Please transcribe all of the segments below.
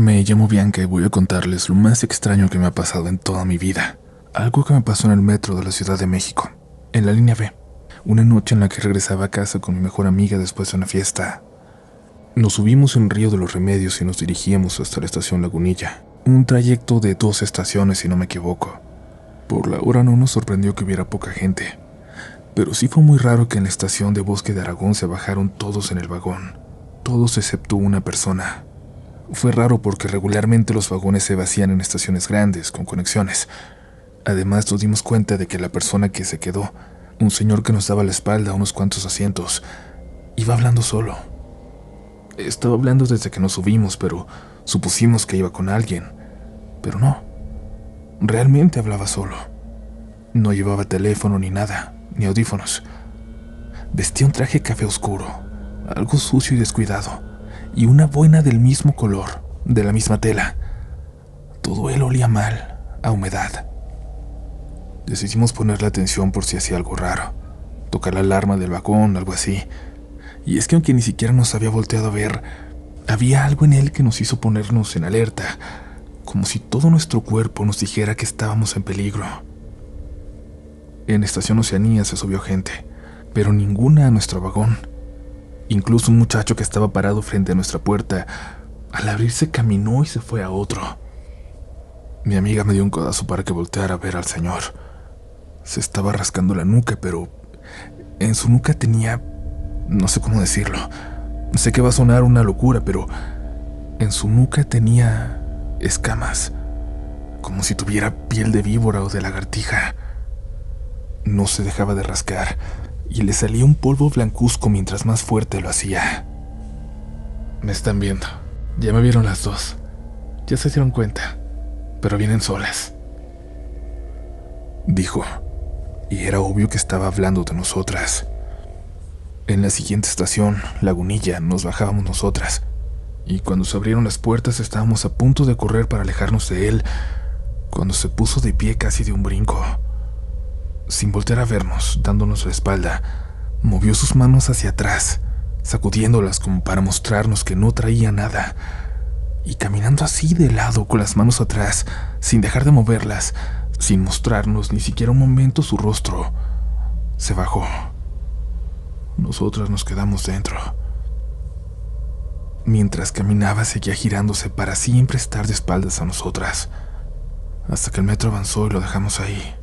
Me llamo Bianca y voy a contarles lo más extraño que me ha pasado en toda mi vida. Algo que me pasó en el metro de la Ciudad de México, en la línea B. Una noche en la que regresaba a casa con mi mejor amiga después de una fiesta. Nos subimos en Río de los Remedios y nos dirigíamos hasta la estación Lagunilla. Un trayecto de 2 estaciones, si no me equivoco. Por la hora no nos sorprendió que hubiera poca gente. Pero sí fue muy raro que en la estación de Bosque de Aragón se bajaron todos en el vagón. Todos excepto una persona. Fue raro porque regularmente los vagones se vacían en estaciones grandes, con conexiones. Además nos dimos cuenta de que la persona que se quedó, un señor que nos daba la espalda a unos cuantos asientos, iba hablando solo. Estaba hablando desde que nos subimos, pero supusimos que iba con alguien. Pero no, realmente hablaba solo. No llevaba teléfono ni nada, ni audífonos. Vestía un traje café oscuro, algo sucio y descuidado, y una boina del mismo color, de la misma tela. Todo él olía mal, a humedad. Decidimos ponerle atención por si hacía algo raro, tocar la alarma del vagón, algo así. Y es que aunque ni siquiera nos había volteado a ver, había algo en él que nos hizo ponernos en alerta, como si todo nuestro cuerpo nos dijera que estábamos en peligro. En Estación Oceanía se subió gente, pero ninguna a nuestro vagón. Incluso un muchacho que estaba parado frente a nuestra puerta, al abrirse caminó y se fue a otro. Mi amiga me dio un codazo para que volteara a ver al señor. Se estaba rascando la nuca, pero en su nuca tenía... no sé cómo decirlo. Sé que va a sonar una locura, pero en su nuca tenía escamas, como si tuviera piel de víbora o de lagartija. No se dejaba de rascar y le salía un polvo blancuzco mientras más fuerte lo hacía. Me están viendo. Ya me vieron las dos. Ya se dieron cuenta, pero vienen solas, dijo, y era obvio que estaba hablando de nosotras. En la siguiente estación, Lagunilla, nos bajábamos nosotras, y cuando se abrieron las puertas estábamos a punto de correr para alejarnos de él, cuando se puso de pie casi de un brinco. Sin voltear a vernos, dándonos la espalda, movió sus manos hacia atrás, sacudiéndolas como para mostrarnos que no traía nada, y caminando así de lado con las manos atrás, sin dejar de moverlas, sin mostrarnos ni siquiera un momento su rostro, se bajó. Nosotras nos quedamos dentro. Mientras caminaba seguía girándose para siempre estar de espaldas a nosotras, hasta que el metro avanzó y lo dejamos ahí.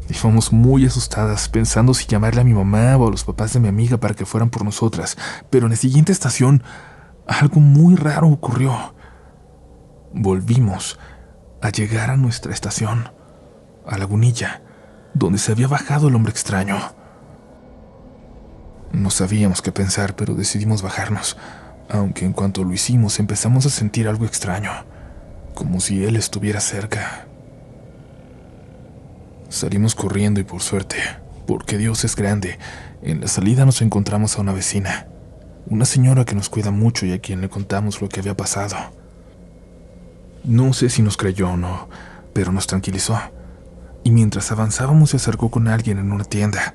Y fuimos muy asustadas, pensando si llamarle a mi mamá o a los papás de mi amiga para que fueran por nosotras, pero en la siguiente estación algo muy raro ocurrió. Volvimos a llegar a nuestra estación, a Lagunilla, donde se había bajado el hombre extraño. No sabíamos qué pensar, pero decidimos bajarnos, aunque en cuanto lo hicimos empezamos a sentir algo extraño, como si él estuviera cerca. Salimos corriendo y por suerte, porque Dios es grande, en la salida nos encontramos a una vecina, una señora que nos cuida mucho y a quien le contamos lo que había pasado. No sé si nos creyó o no, pero nos tranquilizó, y mientras avanzábamos se acercó con alguien en una tienda.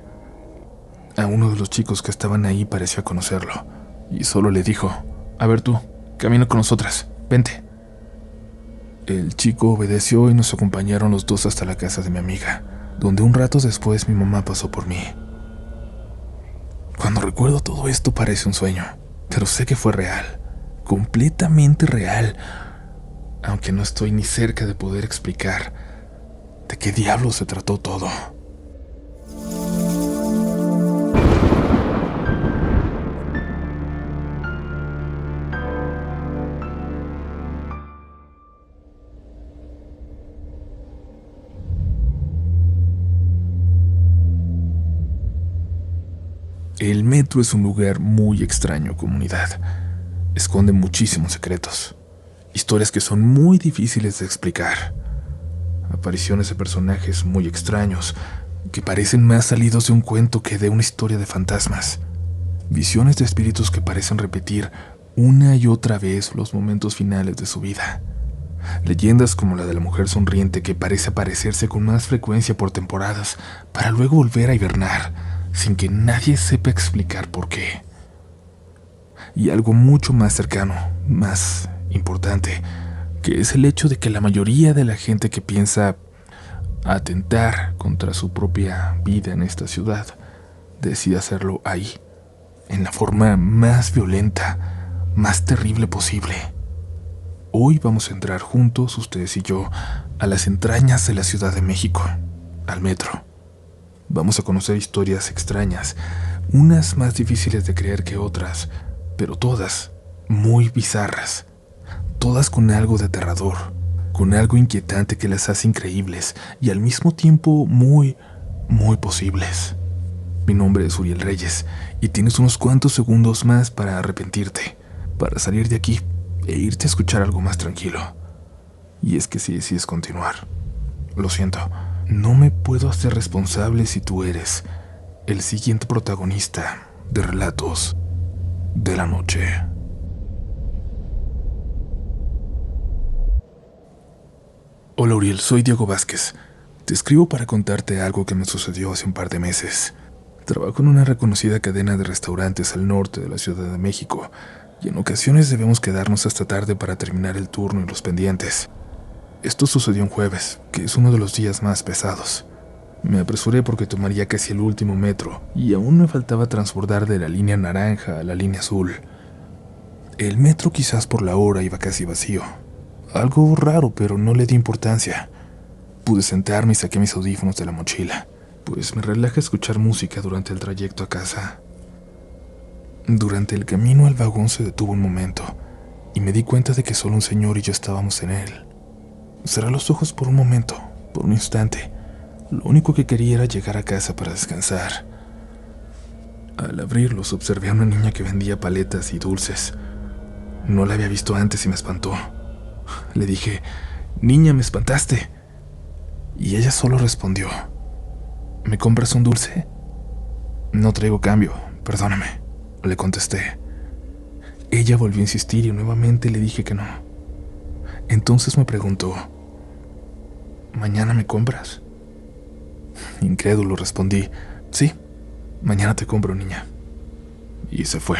A uno de los chicos que estaban ahí parecía conocerlo, y solo le dijo: «A ver tú, camina con nosotras, vente». El chico obedeció y nos acompañaron los dos hasta la casa de mi amiga, donde un rato después mi mamá pasó por mí. Cuando recuerdo todo esto parece un sueño, pero sé que fue real, completamente real, aunque no estoy ni cerca de poder explicar de qué diablos se trató todo. El metro es un lugar muy extraño, comunidad. Esconde muchísimos secretos, historias que son muy difíciles de explicar, apariciones de personajes muy extraños que parecen más salidos de un cuento que de una historia de fantasmas, visiones de espíritus que parecen repetir una y otra vez los momentos finales de su vida, leyendas como la de la mujer sonriente que parece aparecerse con más frecuencia por temporadas para luego volver a hibernar sin que nadie sepa explicar por qué. Y algo mucho más cercano, más importante, que es el hecho de que la mayoría de la gente que piensa atentar contra su propia vida en esta ciudad decide hacerlo ahí, en la forma más violenta, más terrible posible. Hoy vamos a entrar juntos, ustedes y yo, a las entrañas de la Ciudad de México, al metro. Vamos a conocer historias extrañas, unas más difíciles de creer que otras, pero todas muy bizarras, todas con algo de aterrador, con algo inquietante que las hace increíbles y al mismo tiempo muy posibles. Mi nombre es Uriel Reyes y tienes unos cuantos segundos más para arrepentirte, para salir de aquí e irte a escuchar algo más tranquilo. Y es que si decides continuar, lo siento, no me puedo hacer responsable si tú eres el siguiente protagonista de Relatos de la Noche. Hola Uriel, soy Diego Vázquez. Te escribo para contarte algo que me sucedió hace un par de meses. Trabajo en una reconocida cadena de restaurantes al norte de la Ciudad de México y en ocasiones debemos quedarnos hasta tarde para terminar el turno y los pendientes. Esto sucedió un jueves, que es uno de los días más pesados. Me apresuré porque tomaría casi el último metro y aún me faltaba transbordar de la línea naranja a la línea azul. El metro, quizás por la hora, iba casi vacío. Algo raro, pero no le di importancia. Pude sentarme y saqué mis audífonos de la mochila, pues me relaja escuchar música durante el trayecto a casa. Durante el camino al vagón se detuvo un momento y me di cuenta de que solo un señor y yo estábamos en él. Cerré los ojos por un momento, por un instante. Lo único que quería era llegar a casa para descansar. Al abrirlos observé a una niña que vendía paletas y dulces. No la había visto antes y me espantó. Le dije, «Niña, me espantaste». Y ella solo respondió, «¿Me compras un dulce?» «No traigo cambio, perdóname», le contesté. Ella volvió a insistir y nuevamente le dije que no. Entonces me preguntó, «¿Mañana me compras?» Incrédulo respondí, «Sí, mañana te compro, niña». Y se fue.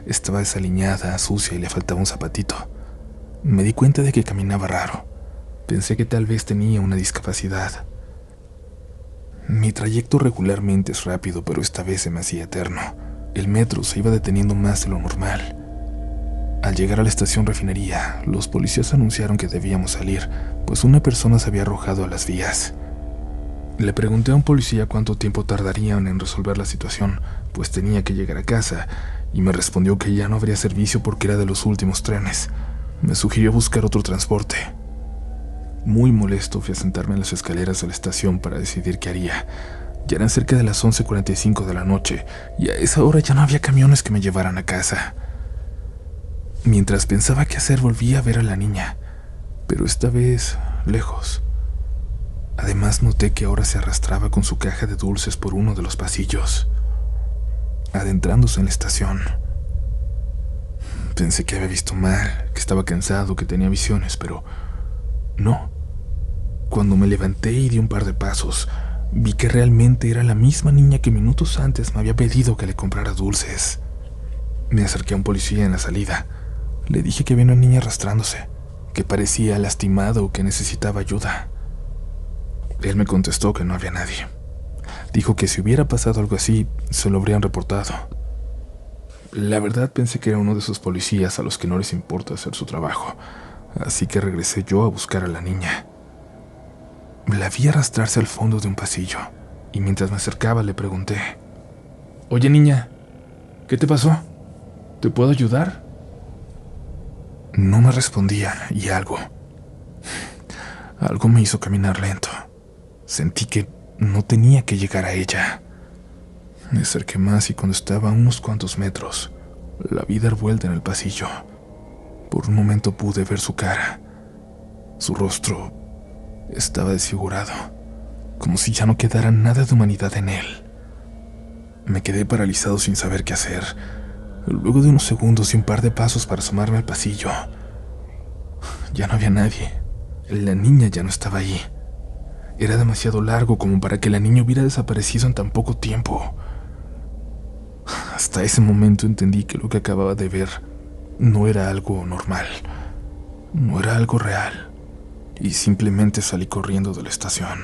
Estaba desaliñada, sucia y le faltaba un zapatito. Me di cuenta de que caminaba raro. Pensé que tal vez tenía una discapacidad. Mi trayecto regularmente es rápido, pero esta vez se me hacía eterno. El metro se iba deteniendo más de lo normal. Al llegar a la estación Refinería, los policías anunciaron que debíamos salir, pues una persona se había arrojado a las vías. Le pregunté a un policía cuánto tiempo tardarían en resolver la situación, pues tenía que llegar a casa, y me respondió que ya no habría servicio porque era de los últimos trenes. Me sugirió buscar otro transporte. Muy molesto fui a sentarme en las escaleras de la estación para decidir qué haría. Ya eran cerca de las 11:45 de la noche, y a esa hora ya no había camiones que me llevaran a casa. Mientras pensaba qué hacer, volví a ver a la niña, pero esta vez lejos. Además noté que ahora se arrastraba con su caja de dulces por uno de los pasillos, adentrándose en la estación. Pensé que había visto mal, que estaba cansado, que tenía visiones, pero no. Cuando me levanté y di un par de pasos, vi que realmente era la misma niña que minutos antes me había pedido que le comprara dulces. Me acerqué a un policía en la salida. Le dije que había una niña arrastrándose, que parecía lastimado o que necesitaba ayuda. Él me contestó que no había nadie. Dijo que si hubiera pasado algo así, se lo habrían reportado. La verdad pensé que era uno de esos policías a los que no les importa hacer su trabajo, así que regresé yo a buscar a la niña. La vi arrastrarse al fondo de un pasillo, y mientras me acercaba le pregunté, «Oye niña, ¿qué te pasó? ¿Te puedo ayudar?» No me respondía y algo me hizo caminar lento. Sentí que no tenía que llegar a ella. Me acerqué más y cuando estaba a unos cuantos metros, la vi dar vuelta en el pasillo. Por un momento pude ver su cara. Su rostro estaba desfigurado, como si ya no quedara nada de humanidad en él. Me quedé paralizado sin saber qué hacer. Luego de unos segundos y un par de pasos para asomarme al pasillo, ya no había nadie. La niña ya no estaba allí. Era demasiado largo como para que la niña hubiera desaparecido en tan poco tiempo. Hasta ese momento entendí que lo que acababa de ver No era algo normal, no era algo real, y simplemente salí corriendo de la estación.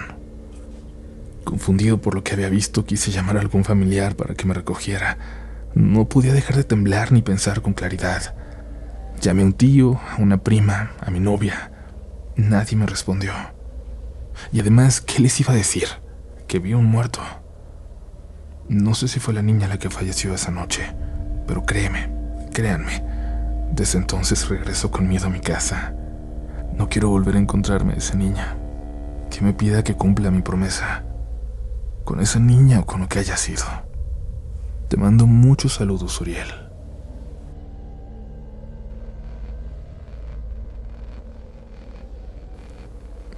Confundido por lo que había visto, quise llamar a algún familiar para que me recogiera. No podía dejar de temblar ni pensar con claridad. Llamé a un tío, a una prima, a mi novia. Nadie me respondió. Y además, ¿qué les iba a decir? Que vi un muerto. No sé si fue la niña la que falleció esa noche, pero créanme, desde entonces regreso con miedo a mi casa. No quiero volver a encontrarme a esa niña. Que me pida que cumpla mi promesa. Con esa niña o con lo que haya sido. Te mando muchos saludos, Uriel.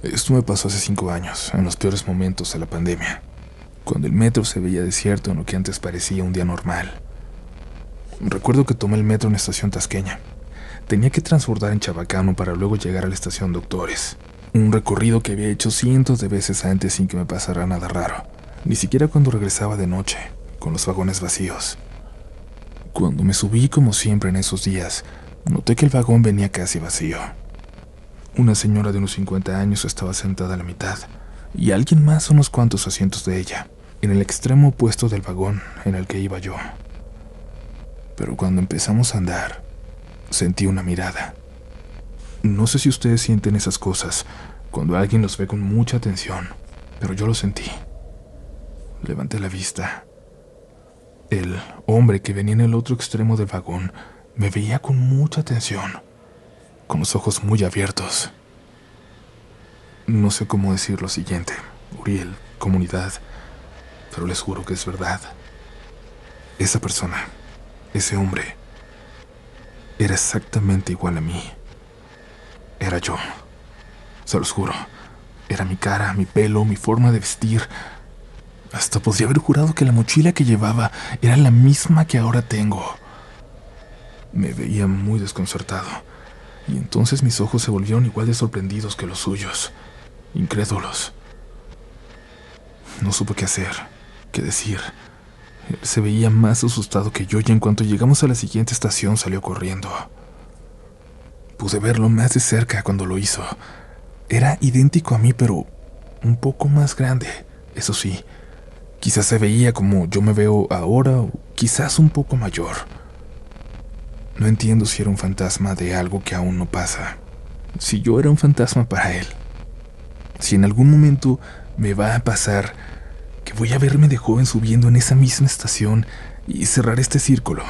Esto me pasó hace 5 años, en los peores momentos de la pandemia, cuando el metro se veía desierto en lo que antes parecía un día normal. Recuerdo que tomé el metro en la estación Tasqueña. Tenía que transbordar en Chabacano para luego llegar a la estación Doctores. Un recorrido que había hecho cientos de veces antes sin que me pasara nada raro, ni siquiera cuando regresaba de noche, con los vagones vacíos. Cuando me subí, como siempre en esos días, noté que el vagón venía casi vacío. Una señora de unos 50 años estaba sentada a la mitad, y alguien más a unos cuantos asientos de ella, en el extremo opuesto del vagón en el que iba yo. Pero cuando empezamos a andar, sentí una mirada. No sé si ustedes sienten esas cosas cuando alguien los ve con mucha atención, pero yo lo sentí. Levanté la vista. El hombre que venía en el otro extremo del vagón me veía con mucha atención, con los ojos muy abiertos. No sé cómo decir lo siguiente, Uriel, comunidad, pero les juro que es verdad. Esa persona, ese hombre, era exactamente igual a mí. Era yo. Se los juro. Era mi cara, mi pelo, mi forma de vestir. Hasta podría haber jurado que la mochila que llevaba era la misma que ahora tengo. Me veía muy desconcertado, y entonces mis ojos se volvieron igual de sorprendidos que los suyos, incrédulos. No supe qué hacer, qué decir. Él se veía más asustado que yo y en cuanto llegamos a la siguiente estación salió corriendo. Pude verlo más de cerca cuando lo hizo. Era idéntico a mí, pero un poco más grande, eso sí. Quizás se veía como yo me veo ahora o quizás un poco mayor. No entiendo si era un fantasma de algo que aún no pasa. Si yo era un fantasma para él. Si en algún momento me va a pasar que voy a verme de joven subiendo en esa misma estación y cerrar este círculo.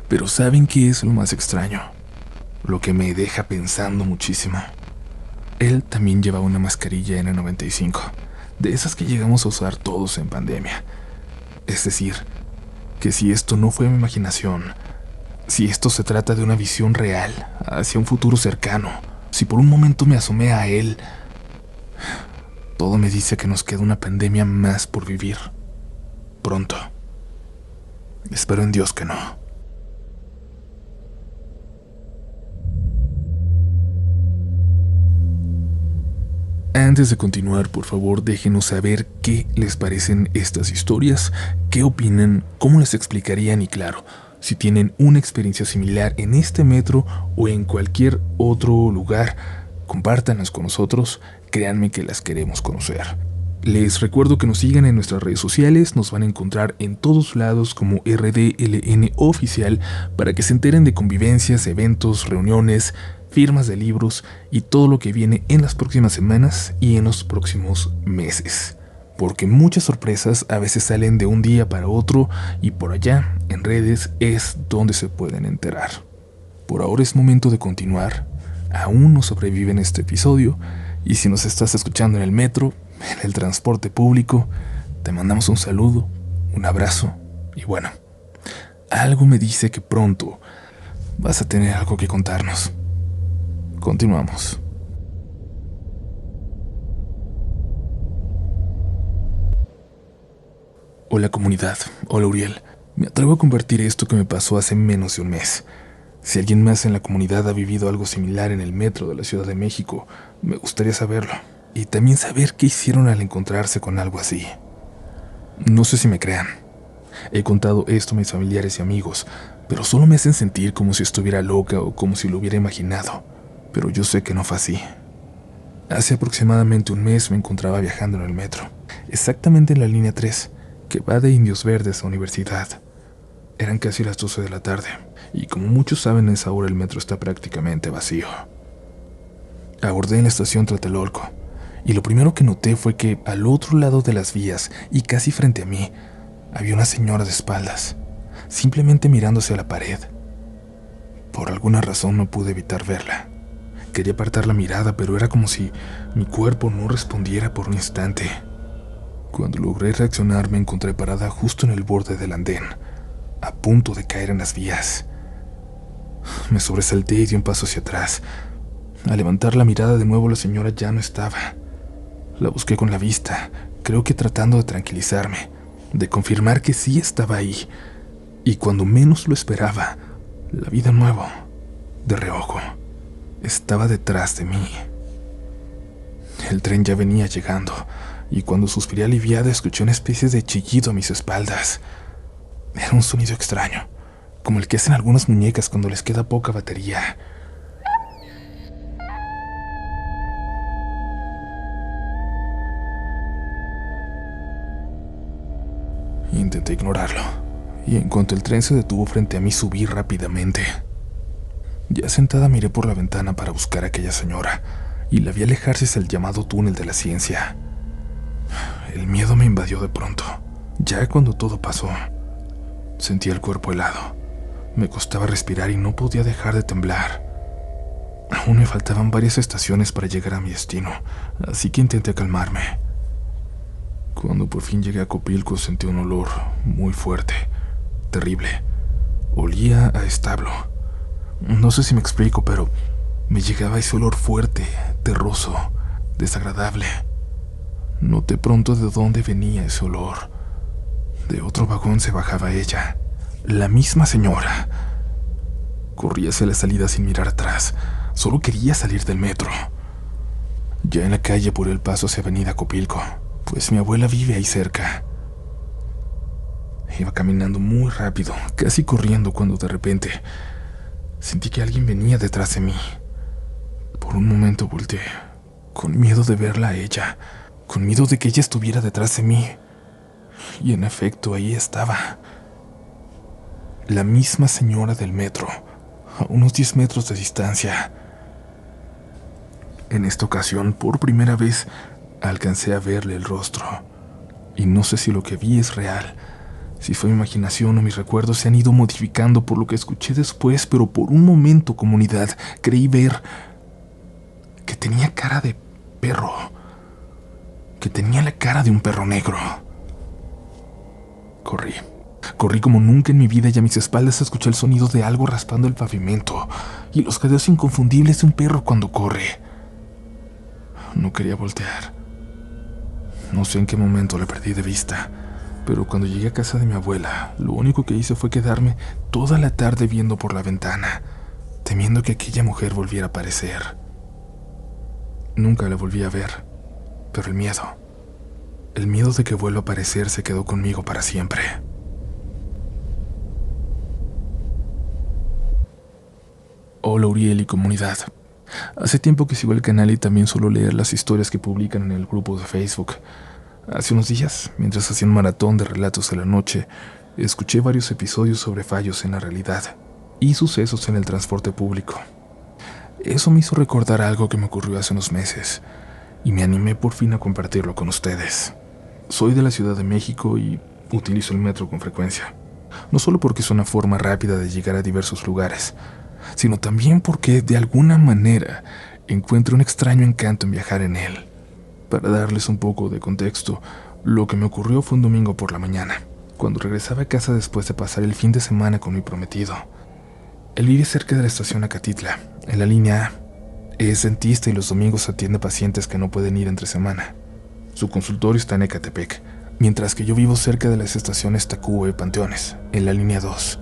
Pero ¿saben qué es lo más extraño? Lo que me deja pensando muchísimo. Él también llevaba una mascarilla N95, de esas que llegamos a usar todos en pandemia. Es decir, que si esto no fue mi imaginación, si esto se trata de una visión real hacia un futuro cercano, si por un momento me asomé a él, todo me dice que nos queda una pandemia más por vivir. Pronto. Espero en Dios que no. Antes de continuar, por favor, déjenos saber qué les parecen estas historias, qué opinan, cómo les explicarían y claro, si tienen una experiencia similar en este metro o en cualquier otro lugar, compártanlas con nosotros, créanme que las queremos conocer. Les recuerdo que nos sigan en nuestras redes sociales, nos van a encontrar en todos lados como RDLN Oficial para que se enteren de convivencias, eventos, reuniones, firmas de libros y todo lo que viene en las próximas semanas y en los próximos meses. Porque muchas sorpresas a veces salen de un día para otro y por allá, en redes, es donde se pueden enterar. Por ahora es momento de continuar. Aún no sobrevive en este episodio y si nos estás escuchando en el metro, en el transporte público, te mandamos un saludo, un abrazo y bueno, algo me dice que pronto vas a tener algo que contarnos. Continuamos. Hola comunidad, hola Uriel. Me atrevo a compartir esto que me pasó hace menos de un mes. Si alguien más en la comunidad ha vivido algo similar en el metro de la Ciudad de México, me gustaría saberlo. Y también saber qué hicieron al encontrarse con algo así. No sé si me crean. He contado esto a mis familiares y amigos, pero solo me hacen sentir como si estuviera loca o como si lo hubiera imaginado, pero yo sé que no fue así. Hace aproximadamente un mes me encontraba viajando en el metro, exactamente en la línea 3, que va de Indios Verdes a Universidad. Eran casi las 12 de la tarde, y como muchos saben, a esa hora el metro está prácticamente vacío. Abordé en la estación Tlatelolco, y lo primero que noté fue que al otro lado de las vías, y casi frente a mí, había una señora de espaldas, simplemente mirándose a la pared. Por alguna razón no pude evitar verla. Quería apartar la mirada, pero era como si mi cuerpo no respondiera por un instante. Cuando logré reaccionar, me encontré parada justo en el borde del andén, a punto de caer en las vías. Me sobresalté y di un paso hacia atrás. Al levantar la mirada de nuevo, la señora ya no estaba. La busqué con la vista, creo que tratando de tranquilizarme, de confirmar que sí estaba ahí. Y cuando menos lo esperaba, la vi de nuevo, de reojo. Estaba detrás de mí. El tren ya venía llegando, y cuando suspiré aliviada escuché una especie de chillido a mis espaldas. Era un sonido extraño, como el que hacen algunas muñecas cuando les queda poca batería. Intenté ignorarlo, y en cuanto el tren se detuvo frente a mí subí rápidamente. Ya sentada miré por la ventana para buscar a aquella señora, y la vi alejarse hacia el llamado túnel de la ciencia. El miedo me invadió de pronto. Ya cuando todo pasó, sentí el cuerpo helado. Me costaba respirar y no podía dejar de temblar. Aún me faltaban varias estaciones para llegar a mi destino, así que intenté calmarme. Cuando por fin llegué a Copilco sentí un olor muy fuerte, terrible. Olía a establo. No sé si me explico, pero me llegaba ese olor fuerte, terroso, desagradable. Noté pronto de dónde venía ese olor. De otro vagón se bajaba ella, la misma señora. Corrí hacia la salida sin mirar atrás. Solo quería salir del metro. Ya en la calle apuré el paso hacia Avenida Copilco, pues mi abuela vive ahí cerca. Iba caminando muy rápido, casi corriendo, cuando de repente sentí que alguien venía detrás de mí. Por un momento volteé, con miedo de verla a ella, con miedo de que ella estuviera detrás de mí. Y en efecto, ahí estaba. La misma señora del metro, a unos 10 metros de distancia. En esta ocasión, por primera vez, alcancé a verle el rostro. Y no sé si lo que vi es real, si fue mi imaginación o mis recuerdos se han ido modificando por lo que escuché después, pero por un momento, comunidad, creí ver que tenía cara de perro, que tenía la cara de un perro negro. Corrí como nunca en mi vida y a mis espaldas escuché el sonido de algo raspando el pavimento y los jadeos inconfundibles de un perro cuando corre. No quería voltear. No sé en qué momento la perdí de vista, pero cuando llegué a casa de mi abuela, lo único que hice fue quedarme toda la tarde viendo por la ventana, temiendo que aquella mujer volviera a aparecer. Nunca la volví a ver, pero el miedo de que vuelva a aparecer se quedó conmigo para siempre. Hola Uriel y comunidad. Hace tiempo que sigo el canal y también suelo leer las historias que publican en el grupo de Facebook. Hace unos días, mientras hacía un maratón de relatos de la noche, escuché varios episodios sobre fallos en la realidad y sucesos en el transporte público. Eso me hizo recordar algo que me ocurrió hace unos meses y me animé por fin a compartirlo con ustedes. Soy de la Ciudad de México y utilizo el metro con frecuencia, no solo porque es una forma rápida de llegar a diversos lugares, sino también porque de alguna manera encuentro un extraño encanto en viajar en él. Para darles un poco de contexto, lo que me ocurrió fue un domingo por la mañana, cuando regresaba a casa después de pasar el fin de semana con mi prometido. Él vive cerca de la estación Acatitla, en la línea A. Es dentista y los domingos atiende a pacientes que no pueden ir entre semana. Su consultorio está en Ecatepec, mientras que yo vivo cerca de las estaciones Tacuba y Panteones, en la línea 2.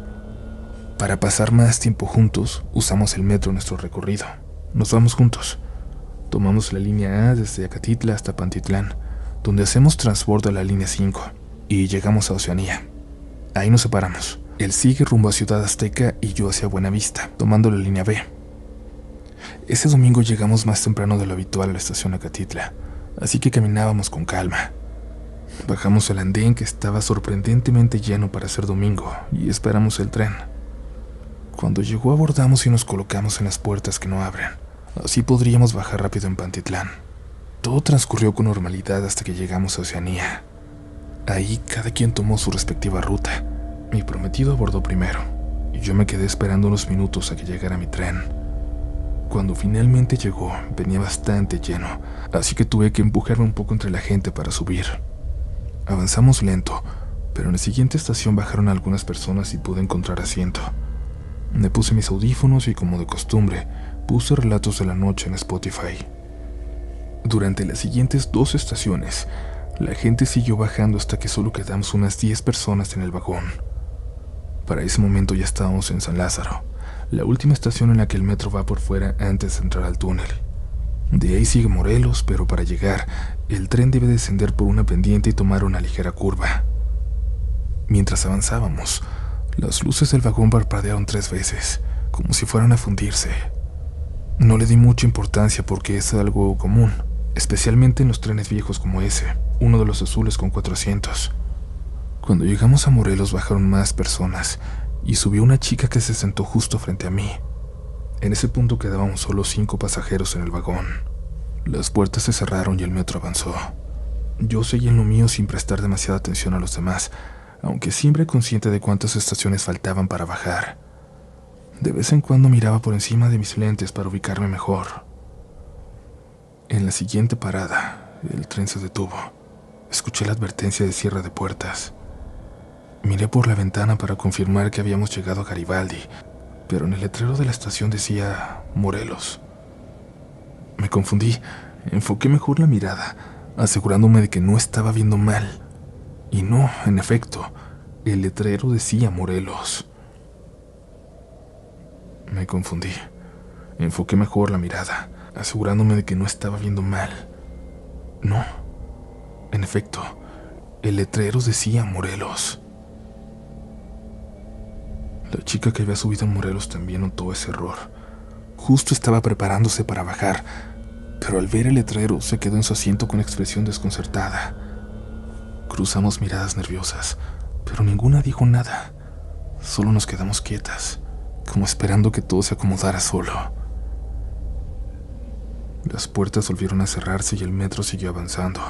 Para pasar más tiempo juntos, usamos el metro en nuestro recorrido. Nos vamos juntos. Tomamos la línea A desde Acatitla hasta Pantitlán, donde hacemos transbordo a la línea 5, y llegamos a Oceanía. Ahí nos separamos, Él sigue rumbo a Ciudad Azteca y yo hacia Buenavista, tomando la línea B. Ese domingo llegamos más temprano de lo habitual a la estación Acatitla, así que caminábamos con calma. Bajamos el andén, que estaba sorprendentemente lleno para ser domingo, y esperamos el tren. Cuando llegó abordamos y nos colocamos en las puertas que no abren. Así podríamos bajar rápido en Pantitlán. Todo transcurrió con normalidad hasta que llegamos a Oceanía. Ahí cada quien tomó su respectiva ruta. Mi prometido abordó primero, y yo me quedé esperando unos minutos a que llegara mi tren. Cuando finalmente llegó, venía bastante lleno, así que tuve que empujarme un poco entre la gente para subir. Avanzamos lento, pero en la siguiente estación bajaron algunas personas y pude encontrar asiento. Me puse mis audífonos y, como de costumbre, puse relatos de la noche en Spotify. Durante las siguientes 2 estaciones, la gente siguió bajando hasta que solo quedamos unas 10 personas en el vagón. Para ese momento ya estábamos en San Lázaro, la última estación en la que el metro va por fuera antes de entrar al túnel. De ahí sigue Morelos, pero para llegar, el tren debe descender por una pendiente y tomar una ligera curva. Mientras avanzábamos, las luces del vagón parpadearon 3 veces, como si fueran a fundirse. No le di mucha importancia porque es algo común, especialmente en los trenes viejos como ese, uno de los azules con 4 asientos. Cuando llegamos a Morelos bajaron más personas y subió una chica que se sentó justo frente a mí. En ese punto quedábamos solo 5 pasajeros en el vagón. Las puertas se cerraron y el metro avanzó. Yo seguí en lo mío sin prestar demasiada atención a los demás, aunque siempre consciente de cuántas estaciones faltaban para bajar. De vez en cuando miraba por encima de mis lentes para ubicarme mejor. En la siguiente parada, el tren se detuvo. Escuché la advertencia de cierre de puertas. Miré por la ventana para confirmar que habíamos llegado a Garibaldi, pero en el letrero de la estación decía Morelos. Me confundí, enfoqué mejor la mirada, asegurándome de que no estaba viendo mal. Y no, en efecto, el letrero decía Morelos. Me confundí, enfoqué mejor la mirada, asegurándome de que no estaba viendo mal. No, en efecto, el letrero decía Morelos. La chica que había subido en Morelos también notó ese error. Justo estaba preparándose para bajar, pero al ver el letrero se quedó en su asiento con expresión desconcertada. Cruzamos miradas nerviosas, pero ninguna dijo nada. Solo nos quedamos quietas, como esperando que todo se acomodara solo. Las puertas volvieron a cerrarse y el metro siguió avanzando.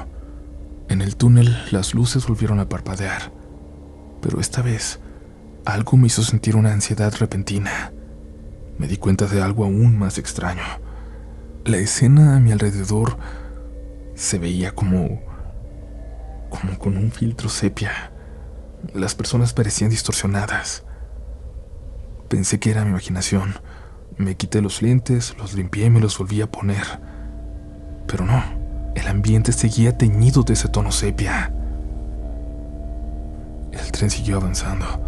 En el túnel las luces volvieron a parpadear, pero esta vez algo me hizo sentir una ansiedad repentina. Me di cuenta de algo aún más extraño. La escena a mi alrededor se veía como con un filtro sepia. Las personas parecían distorsionadas. Pensé que era mi imaginación. Me quité los lentes, los limpié y me los volví a poner. Pero no, el ambiente seguía teñido de ese tono sepia. El tren siguió avanzando,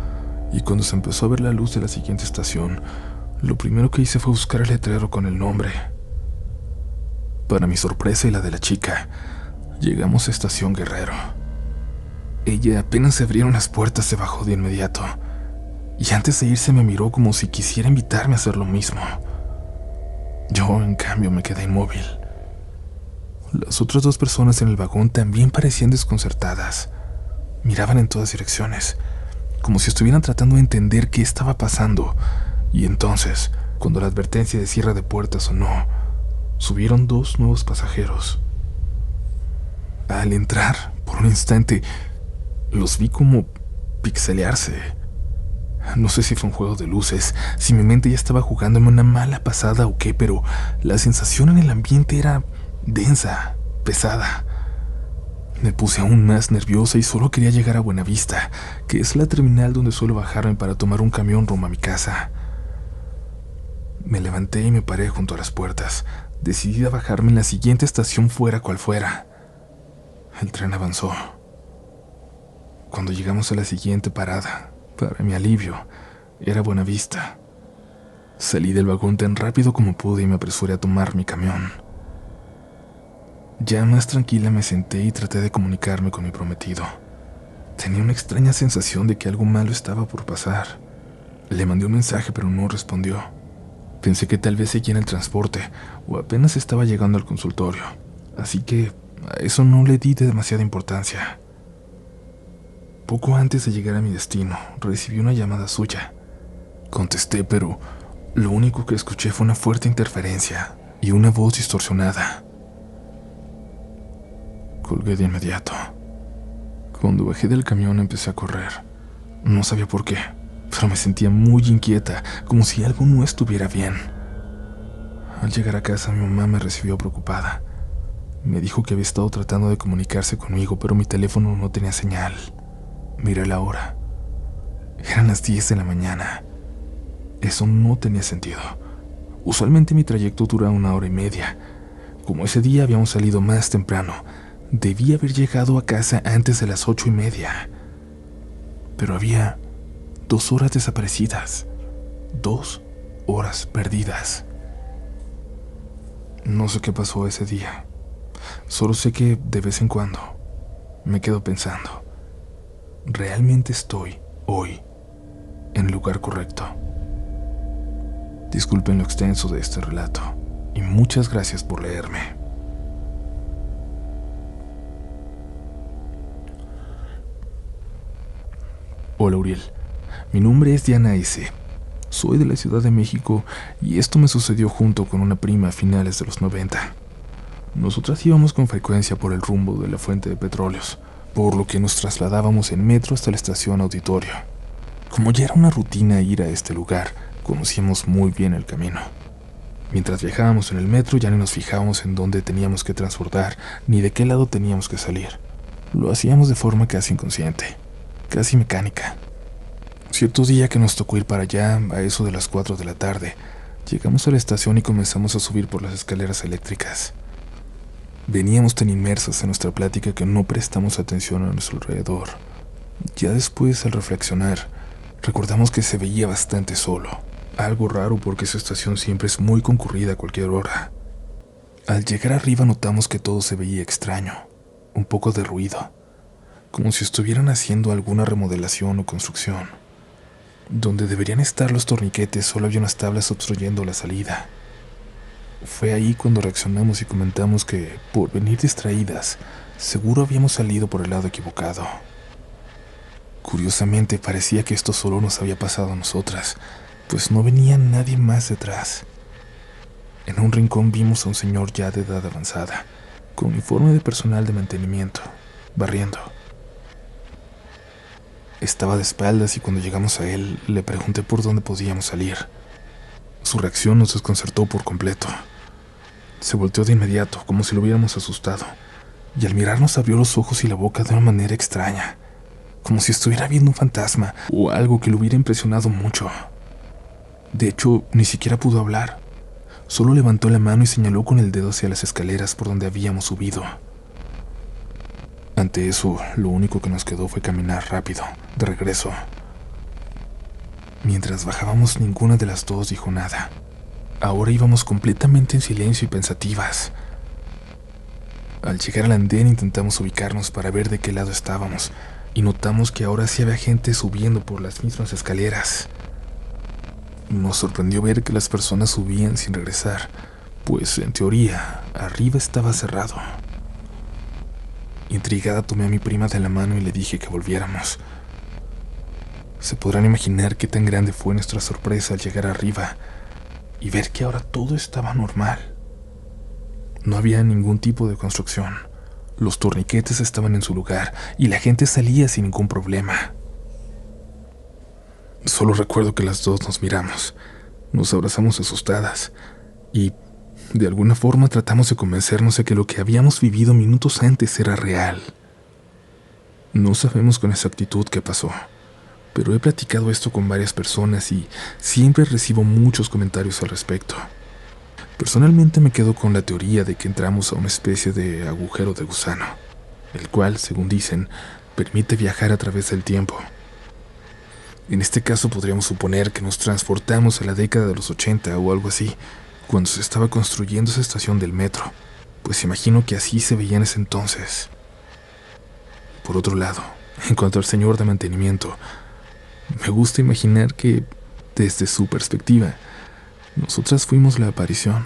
y cuando se empezó a ver la luz de la siguiente estación, lo primero que hice fue buscar el letrero con el nombre. Para mi sorpresa y la de la chica, llegamos a Estación Guerrero. Ella, apenas se abrieron las puertas, se bajó de inmediato, y antes de irse me miró como si quisiera invitarme a hacer lo mismo. Yo, en cambio, me quedé inmóvil. Las otras 2 personas en el vagón también parecían desconcertadas. Miraban en todas direcciones, como si estuvieran tratando de entender qué estaba pasando. Y entonces, cuando la advertencia de cierre de puertas sonó, subieron 2 nuevos pasajeros. Al entrar, por un instante, los vi como pixelearse. No sé si fue un juego de luces, si mi mente ya estaba jugándome una mala pasada o qué, pero la sensación en el ambiente era densa, pesada. Me puse aún más nerviosa y solo quería llegar a Buenavista, que es la terminal donde suelo bajarme para tomar un camión rumbo a mi casa. Me levanté y me paré junto a las puertas, decidida a bajarme en la siguiente estación fuera cual fuera. El tren avanzó. Cuando llegamos a la siguiente parada, para mi alivio, era Buenavista. Salí del vagón tan rápido como pude y me apresuré a tomar mi camión. Ya más tranquila me senté y traté de comunicarme con mi prometido. Tenía una extraña sensación de que algo malo estaba por pasar. Le mandé un mensaje, pero no respondió. Pensé que tal vez seguía en el transporte o apenas estaba llegando al consultorio, así que a eso no le di demasiada importancia. Poco antes de llegar a mi destino, recibí una llamada suya. Contesté, pero lo único que escuché fue una fuerte interferencia y una voz distorsionada. Colgué de inmediato. Cuando bajé del camión empecé a correr. No sabía por qué, pero me sentía muy inquieta, como si algo no estuviera bien. Al llegar a casa, mi mamá me recibió preocupada. Me dijo que había estado tratando de comunicarse conmigo, pero mi teléfono no tenía señal. Miré la hora. Eran las 10 de la mañana. Eso no tenía sentido. Usualmente mi trayecto dura 1 hora y media. Como ese día habíamos salido más temprano, debí haber llegado a casa antes de las 8:30. Pero había 2 horas desaparecidas. 2 horas perdidas. No sé qué pasó ese día. Solo sé que de vez en cuando me quedo pensando, ¿realmente estoy hoy en el lugar correcto? Disculpen lo extenso de este relato y muchas gracias por leerme. Hola Uriel, mi nombre es Diana S. Soy de la Ciudad de México y esto me sucedió junto con una prima a finales de los 90. Nosotras íbamos con frecuencia por el rumbo de la fuente de petróleos, por lo que nos trasladábamos en metro hasta la estación Auditorio. Como ya era una rutina ir a este lugar, conocíamos muy bien el camino. Mientras viajábamos en el metro ya ni nos fijábamos en dónde teníamos que transbordar ni de qué lado teníamos que salir. Lo hacíamos de forma casi inconsciente, casi mecánica. Cierto día que nos tocó ir para allá, a eso de las 4 de la tarde, llegamos a la estación y comenzamos a subir por las escaleras eléctricas. Veníamos tan inmersos en nuestra plática que no prestamos atención a nuestro alrededor. Ya después, al reflexionar, recordamos que se veía bastante solo. Algo raro porque esa estación siempre es muy concurrida a cualquier hora. Al llegar arriba notamos que todo se veía extraño, un poco de ruido, como si estuvieran haciendo alguna remodelación o construcción. Donde deberían estar los torniquetes solo había unas tablas obstruyendo la salida. Fue ahí cuando reaccionamos y comentamos que, por venir distraídas, seguro habíamos salido por el lado equivocado. Curiosamente, parecía que esto solo nos había pasado a nosotras, pues no venía nadie más detrás. En un rincón vimos a un señor ya de edad avanzada, con uniforme de personal de mantenimiento, barriendo. Estaba de espaldas y cuando llegamos a él, le pregunté por dónde podíamos salir. Su reacción nos desconcertó por completo. Se volteó de inmediato, como si lo hubiéramos asustado, y al mirarnos abrió los ojos y la boca de una manera extraña, como si estuviera viendo un fantasma o algo que lo hubiera impresionado mucho. De hecho, ni siquiera pudo hablar. Solo levantó la mano y señaló con el dedo hacia las escaleras por donde habíamos subido. Ante eso, lo único que nos quedó fue caminar rápido, de regreso. Mientras bajábamos, ninguna de las dos dijo nada. Ahora íbamos completamente en silencio y pensativas. Al llegar al andén intentamos ubicarnos para ver de qué lado estábamos, y notamos que ahora sí había gente subiendo por las mismas escaleras. Nos sorprendió ver que las personas subían sin regresar, pues en teoría, arriba estaba cerrado. Intrigada tomé a mi prima de la mano y le dije que volviéramos. Se podrán imaginar qué tan grande fue nuestra sorpresa al llegar arriba y ver que ahora todo estaba normal. No había ningún tipo de construcción. Los torniquetes estaban en su lugar y la gente salía sin ningún problema. Solo recuerdo que las dos nos miramos, nos abrazamos asustadas y, de alguna forma, tratamos de convencernos de que lo que habíamos vivido minutos antes era real. No sabemos con exactitud qué pasó, pero he platicado esto con varias personas y siempre recibo muchos comentarios al respecto. Personalmente me quedo con la teoría de que entramos a una especie de agujero de gusano, el cual, según dicen, permite viajar a través del tiempo. En este caso podríamos suponer que nos transportamos a la década de los 80 o algo así, cuando se estaba construyendo esa estación del metro, pues imagino que así se veía en ese entonces. Por otro lado, En cuanto al señor de mantenimiento, me gusta imaginar que, desde su perspectiva, nosotras fuimos la aparición.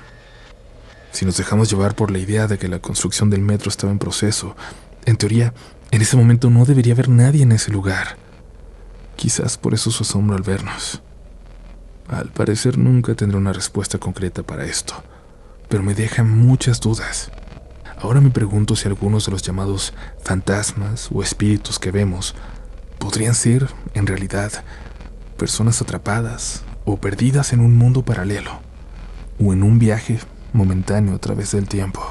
Si nos dejamos llevar por la idea de que la construcción del metro estaba en proceso, en teoría, en ese momento no debería haber nadie en ese lugar. Quizás por eso su asombro al vernos. Al parecer nunca tendré una respuesta concreta para esto, pero me deja muchas dudas. Ahora me pregunto si algunos de los llamados fantasmas o espíritus que vemos podrían ser, en realidad, personas atrapadas o perdidas en un mundo paralelo, o en un viaje momentáneo a través del tiempo.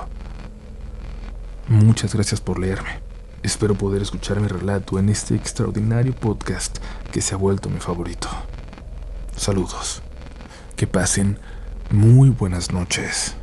Muchas gracias por leerme. Espero poder escuchar mi relato en este extraordinario podcast que se ha vuelto mi favorito. Saludos. Que pasen muy buenas noches.